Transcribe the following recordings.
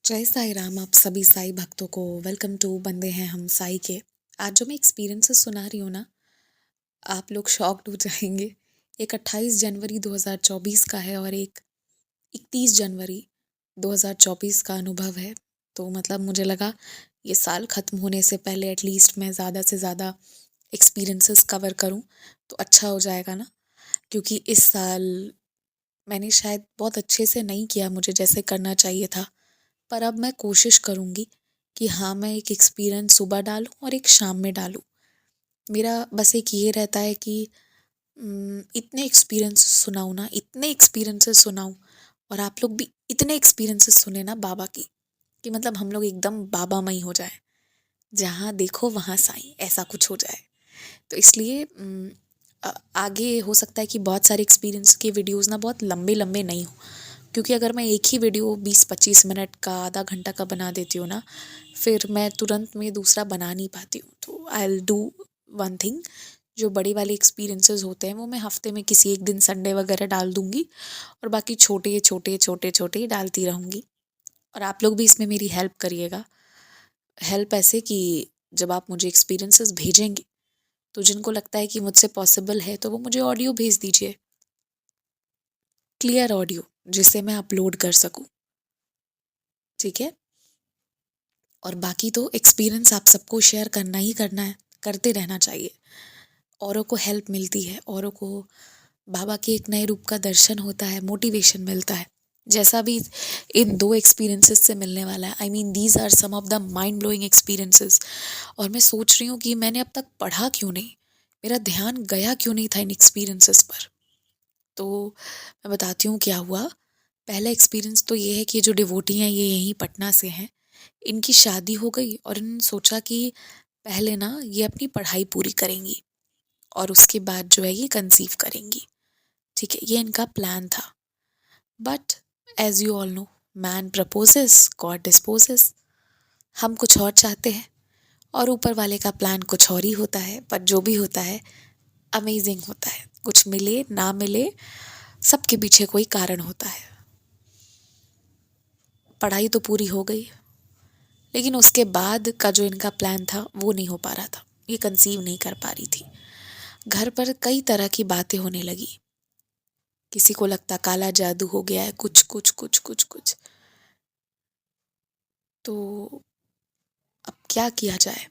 जय साई राम। आप सभी साई भक्तों को वेलकम टू बंदे हैं हम साई के। आज जो मैं एक्सपीरियंसेस सुना रही हूँ ना, आप लोग शॉक्ड हो जाएंगे। एक 28 जनवरी 2024 का है और एक 31 जनवरी 2024 का अनुभव है। तो मतलब मुझे लगा ये साल ख़त्म होने से पहले एटलीस्ट मैं ज़्यादा से ज़्यादा एक्सपीरियंसेस कवर करूँ तो अच्छा हो जाएगा ना, क्योंकि इस साल मैंने शायद बहुत अच्छे से नहीं किया मुझे जैसे करना चाहिए था। पर अब मैं कोशिश करूँगी कि हाँ, मैं एक एक्सपीरियंस सुबह डालूँ और एक शाम में डालूँ। मेरा बस एक ये रहता है कि इतने एक्सपीरियंसेस सुनाऊँ और आप लोग भी इतने एक्सपीरियंसेस सुने ना बाबा की, कि मतलब हम लोग एकदम बाबामय हो जाए, जहाँ देखो वहाँ साईं, ऐसा कुछ हो जाए। तो इसलिए आगे हो सकता है कि बहुत सारे एक्सपीरियंस के वीडियोज़ ना बहुत लंबे लंबे नहीं हो, क्योंकि अगर मैं एक ही वीडियो 20-25 मिनट का, आधा घंटा का बना देती हूँ ना, फिर मैं तुरंत में दूसरा बना नहीं पाती हूँ। तो I will do one thing, जो बड़े वाले एक्सपीरियंसेस होते हैं वो मैं हफ्ते में किसी एक दिन संडे वगैरह डाल दूँगी और बाकी छोटे छोटे छोटे छोटे डालती रहूँगी। और आप लोग भी इसमें मेरी हेल्प करिएगा। हेल्प ऐसे कि जब आप मुझे एक्सपीरियंसेस भेजेंगे तो जिनको लगता है कि मुझसे पॉसिबल है तो वो मुझे ऑडियो भेज दीजिए, क्लियर ऑडियो, जिसे मैं अपलोड कर सकूँ। ठीक है। और बाकी तो एक्सपीरियंस आप सबको शेयर करना ही करना है, करते रहना चाहिए। औरों को हेल्प मिलती है, औरों को बाबा के एक नए रूप का दर्शन होता है, मोटिवेशन मिलता है, जैसा भी इन दो एक्सपीरियंसेस से मिलने वाला है। I mean these are some of the mind blowing experiences. और मैं सोच रही हूँ कि मैंने अब तक पढ़ा क्यों नहीं, मेरा ध्यान गया क्यों नहीं था इन एक्सपीरियंसेस पर। तो मैं बताती हूँ क्या हुआ। पहला एक्सपीरियंस तो ये है कि जो डिवोटी हैं ये यहीं पटना से हैं। इनकी शादी हो गई और इन्होंने सोचा कि पहले ना ये अपनी पढ़ाई पूरी करेंगी और उसके बाद जो है ये कंसीव करेंगी। ठीक है, ये इनका प्लान था। But as you all know, man proposes God disposes. हम कुछ और चाहते हैं और ऊपर वाले का प्लान कुछ और ही होता है। पर जो भी होता है अमेजिंग होता है। कुछ मिले ना मिले, सबके पीछे कोई कारण होता है। पढ़ाई तो पूरी हो गई, लेकिन उसके बाद का जो इनका प्लान था वो नहीं हो पा रहा था। ये कंसीव नहीं कर पा रही थी। घर पर कई तरह की बातें होने लगी। किसी को लगता काला जादू हो गया है, कुछ कुछ कुछ कुछ कुछ। तो अब क्या किया जाए।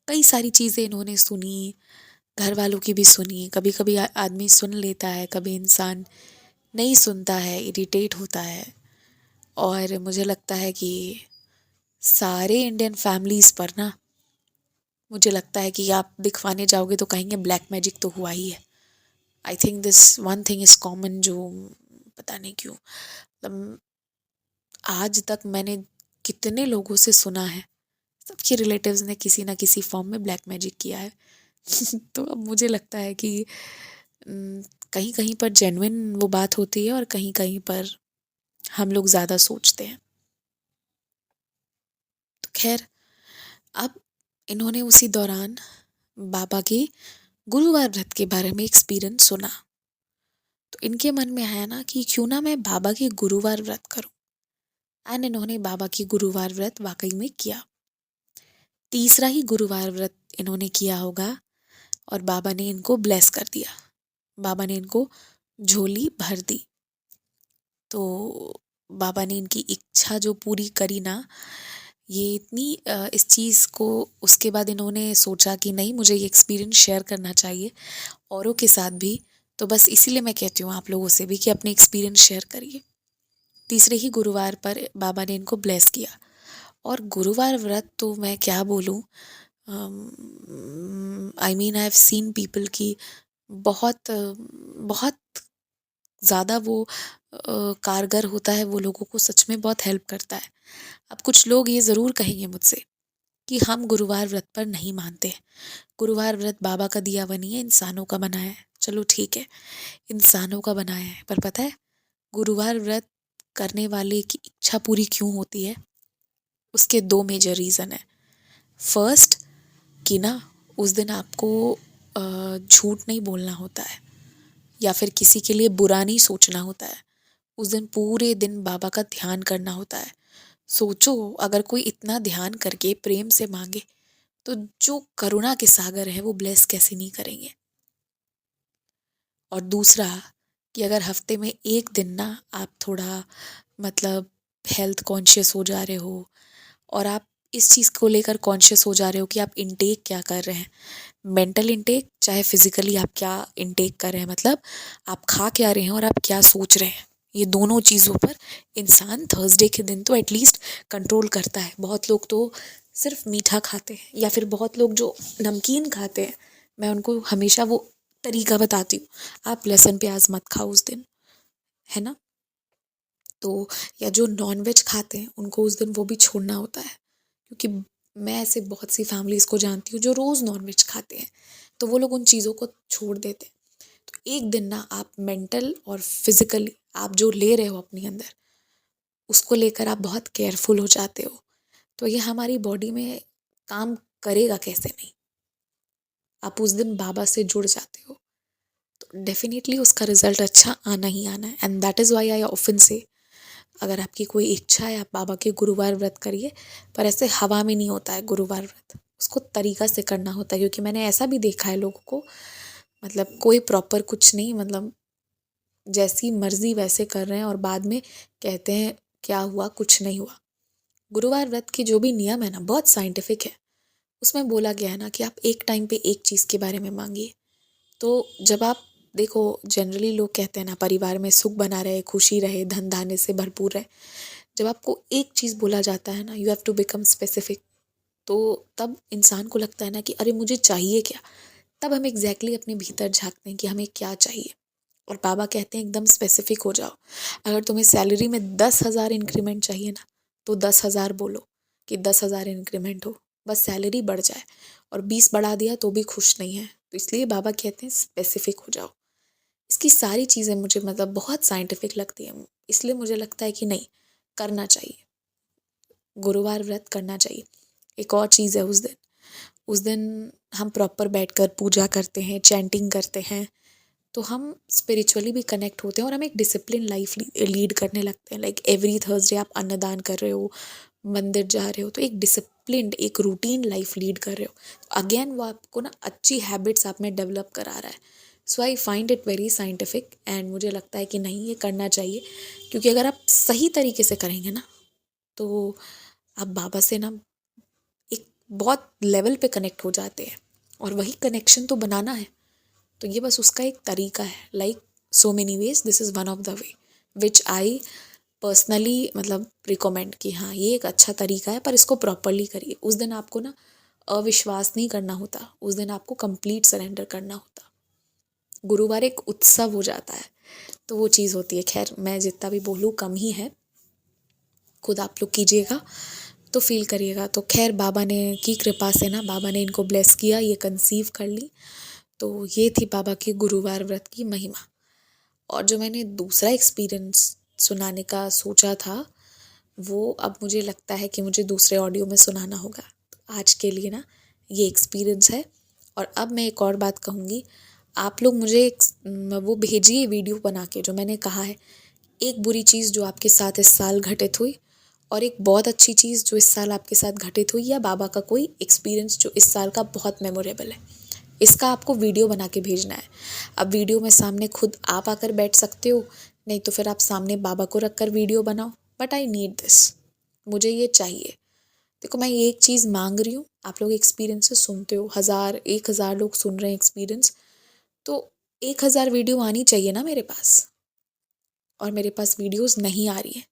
कई सारी चीज़ें इन्होंने सुनी, घर वालों की भी सुनी। कभी कभी आदमी सुन लेता है, कभी इंसान नहीं सुनता है, इरिटेट होता है। और मुझे लगता है कि सारे इंडियन फैमिलीज़ पर ना, मुझे लगता है कि आप दिखवाने जाओगे तो कहेंगे ब्लैक मैजिक तो हुआ ही है। I think this one thing is common, जो पता नहीं क्यों मतलब आज तक मैंने कितने लोगों से सुना है, सबके रिलेटिव्स ने किसी ना किसी फॉर्म में ब्लैक मैजिक किया है। तो अब मुझे लगता है कि कहीं कहीं पर जेन्युइन वो बात होती है और कहीं कहीं पर हम लोग ज़्यादा सोचते हैं। तो खैर, अब इन्होंने उसी दौरान बाबा के गुरुवार व्रत के बारे में एक्सपीरियंस सुना। तो इनके मन में आया ना कि क्यों ना मैं बाबा की गुरुवार व्रत करूं। एंड इन्होंने बाबा की गुरुवार व्रत वाकई में किया। तीसरा ही गुरुवार व्रत इन्होंने किया होगा और बाबा ने इनको ब्लेस कर दिया। बाबा ने इनको झोली भर दी। तो बाबा ने इनकी इच्छा जो पूरी करी ना, ये इतनी इस चीज़ को उसके बाद इन्होंने सोचा कि नहीं, मुझे ये एक्सपीरियंस शेयर करना चाहिए औरों के साथ भी। तो बस इसीलिए मैं कहती हूँ आप लोगों से भी कि अपने एक्सपीरियंस शेयर करिए। तीसरे ही गुरुवार पर बाबा ने इनको ब्लेस किया। और गुरुवार व्रत तो मैं क्या बोलूँ, I mean I have seen people की बहुत बहुत ज़्यादा वो कारगर होता है, वो लोगों को सच में बहुत हेल्प करता है। अब कुछ लोग ये ज़रूर कहेंगे मुझसे कि हम गुरुवार व्रत पर नहीं मानते हैं, गुरुवार व्रत बाबा का दिया हुआ नहीं है, इंसानों का बनाया है। चलो ठीक है, इंसानों का बनाया है, पर पता है गुरुवार व्रत करने वाले की इच्छा पूरी क्यों होती है? उसके दो मेजर रीज़न है। फर्स्ट, कि ना उस दिन आपको झूठ नहीं बोलना होता है या फिर किसी के लिए बुरा नहीं सोचना होता है। उस दिन पूरे दिन बाबा का ध्यान करना होता है। सोचो, अगर कोई इतना ध्यान करके प्रेम से मांगे तो जो करुणा के सागर है वो ब्लेस कैसे नहीं करेंगे। और दूसरा कि अगर हफ्ते में एक दिन ना आप थोड़ा मतलब हेल्थ कॉन्शियस हो जा रहे हो और आप इस चीज़ को लेकर कॉन्शियस हो जा रहे हो कि आप इनटेक क्या कर रहे हैं, मेंटल इनटेक चाहे फिजिकली आप क्या इनटेक कर रहे हैं, मतलब आप खा क्या रहे हैं और आप क्या सोच रहे हैं, ये दोनों चीज़ों पर इंसान थर्सडे के दिन तो एटलीस्ट कंट्रोल करता है। बहुत लोग तो सिर्फ मीठा खाते हैं या फिर बहुत लोग जो नमकीन खाते हैं, मैं उनको हमेशा वो तरीका बताती हूँ, आप लहसुन प्याज मत खाओ उस दिन, है ना। तो या जो नॉन वेज खाते हैं उनको उस दिन वो भी छोड़ना होता है, क्योंकि मैं ऐसे बहुत सी फैमिलीज़ को जानती हूँ जो रोज़ नॉन वेज खाते हैं, तो वो लोग उन चीज़ों को छोड़ देते हैं। तो एक दिन ना आप मेंटल और फिजिकली आप जो ले रहे हो अपने अंदर उसको लेकर आप बहुत केयरफुल हो जाते हो, तो ये हमारी बॉडी में काम करेगा कैसे नहीं। आप उस दिन बाबा से जुड़ जाते हो तो डेफिनेटली उसका रिजल्ट अच्छा आना ही आना है। And that is why I often से, अगर आपकी कोई इच्छा है आप बाबा के गुरुवार व्रत करिए, पर ऐसे हवा में नहीं होता है गुरुवार व्रत, उसको तरीका से करना होता है। क्योंकि मैंने ऐसा भी देखा है लोगों को, मतलब कोई प्रॉपर कुछ नहीं, मतलब जैसी मर्जी वैसे कर रहे हैं और बाद में कहते हैं क्या हुआ, कुछ नहीं हुआ। गुरुवार व्रत की जो भी नियम है ना बहुत साइंटिफिक है, उसमें बोला गया है ना कि आप एक टाइम पे एक चीज़ के बारे में मांगिए। तो जब आप देखो, जनरली लोग कहते हैं ना परिवार में सुख बना रहे, खुशी रहे, धन धान्य से भरपूर रहे, जब आपको एक चीज़ बोला जाता है ना, you have to become specific, तो तब इंसान को लगता है ना कि अरे मुझे चाहिए क्या, तब हम एग्जैक्टली अपने भीतर झांकते हैं कि हमें क्या चाहिए। और बाबा कहते हैं एकदम स्पेसिफिक हो जाओ। अगर तुम्हें सैलरी में 10,000 इंक्रीमेंट चाहिए ना, तो 10,000 बोलो कि 10,000 इंक्रीमेंट हो, बस सैलरी बढ़ जाए। और 20 बढ़ा दिया तो भी खुश नहीं है, तो इसलिए बाबा कहते हैं स्पेसिफिक हो जाओ। इसकी सारी चीज़ें मुझे मतलब बहुत साइंटिफिक लगती हैं, इसलिए मुझे लगता है कि नहीं, करना चाहिए, गुरुवार व्रत करना चाहिए। एक और चीज़ है, उस दिन हम प्रॉपर बैठकर पूजा करते हैं, चैंटिंग करते हैं, तो हम स्पिरिचुअली भी कनेक्ट होते हैं और हम एक डिसिप्लिन लाइफ लीड करने लगते हैं। लाइक एवरी थर्सडे आप अन्नदान कर रहे हो, मंदिर जा रहे हो, तो एक डिसिप्लिन्ड एक रूटीन लाइफ लीड कर रहे हो। अगेन वो आपको ना अच्छी हैबिट्स आप में डेवलप करा रहा है। So I find it very scientific and मुझे लगता है कि नहीं, ये करना चाहिए। क्योंकि अगर आप सही तरीके से करेंगे ना, तो आप बाबा से ना एक बहुत लेवल पे कनेक्ट हो जाते हैं, और वही कनेक्शन तो बनाना है। तो ये बस उसका एक तरीका है, like so many ways, this is one of the way which I personally मतलब रिकमेंड कि हाँ ये एक अच्छा तरीका है, पर इसको प्रॉपरली करिए। उस दिन आपको ना अविश्वास नहीं करना होता, उस दिन आपको कंप्लीट सरेंडर करना होता। गुरुवार एक उत्सव हो जाता है, तो वो चीज़ होती है। खैर मैं जितना भी बोलूँ कम ही है, खुद आप लोग कीजिएगा तो फील करिएगा। तो खैर बाबा ने की कृपा से ना, बाबा ने इनको ब्लेस किया, ये कंसीव कर ली। तो ये थी बाबा की गुरुवार व्रत की महिमा। और जो मैंने दूसरा एक्सपीरियंस सुनाने का सोचा था, वो अब मुझे लगता है कि मुझे दूसरे ऑडियो में सुनाना होगा। तो आज के लिए ना ये एक्सपीरियंस है। और अब मैं एक और बात कहूँगी, आप लोग मुझे वो भेजिए वीडियो बना के जो मैंने कहा है, एक बुरी चीज़ जो आपके साथ इस साल घटित हुई और एक बहुत अच्छी चीज़ जो इस साल आपके साथ घटित हुई, या बाबा का कोई एक्सपीरियंस जो इस साल का बहुत मेमोरेबल है, इसका आपको वीडियो बना के भेजना है। अब वीडियो में सामने खुद आप आकर बैठ सकते हो, नहीं तो फिर आप सामने बाबा को रख कर वीडियो बनाओ, बट आई नीड दिस, मुझे ये चाहिए। देखो मैं ये एक चीज़ मांग रही हूँ, आप लोग एक्सपीरियंसेस सुनते हो, 1,000 लोग सुन रहे हैं एक्सपीरियंस, तो 1,000 वीडियो आनी चाहिए ना मेरे पास, और मेरे पास वीडियोस नहीं आ रही है।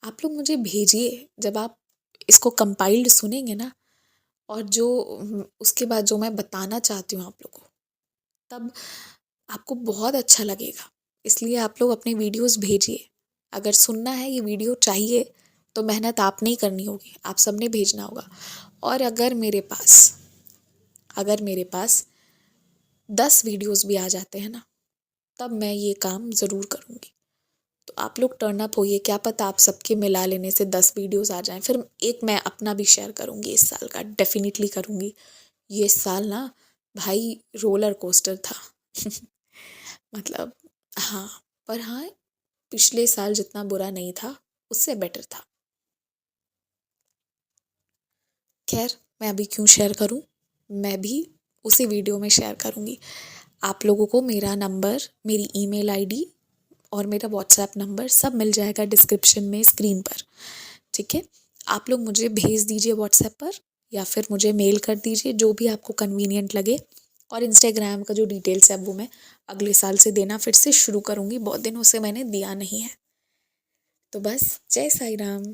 आप लोग मुझे भेजिए, जब आप इसको कंपाइल्ड सुनेंगे ना, और जो उसके बाद जो मैं बताना चाहती हूँ आप लोगों को, तब आपको बहुत अच्छा लगेगा। इसलिए आप लोग अपने वीडियोस भेजिए। अगर सुनना है ये वीडियो चाहिए, तो मेहनत आप नहीं करनी होगी, आप सबने भेजना होगा। और अगर मेरे पास 10 वीडियोस भी आ जाते हैं ना, तब मैं ये काम ज़रूर करूँगी। तो आप लोग टर्न अप होइए, क्या पता आप सबके मिला लेने से 10 वीडियोस आ जाएं। फिर एक मैं अपना भी शेयर करूँगी इस साल का, डेफिनेटली करूँगी। ये साल ना भाई रोलर कोस्टर था मतलब, हाँ, पर हाँ, पिछले साल जितना बुरा नहीं था, उससे बेटर था। खैर मैं अभी क्यों शेयर करूँ, मैं भी उसी वीडियो में शेयर करूँगी। आप लोगों को मेरा नंबर, मेरी ईमेल आईडी और मेरा व्हाट्सएप नंबर सब मिल जाएगा डिस्क्रिप्शन में, स्क्रीन पर, ठीक है। आप लोग मुझे भेज दीजिए व्हाट्सएप पर या फिर मुझे मेल कर दीजिए, जो भी आपको कन्वीनियंट लगे। और इंस्टाग्राम का जो डिटेल्स है वो मैं अगले साल से देना फिर से शुरू करूँगी, बहुत दिनों से मैंने दिया नहीं है। तो बस, जय साई राम।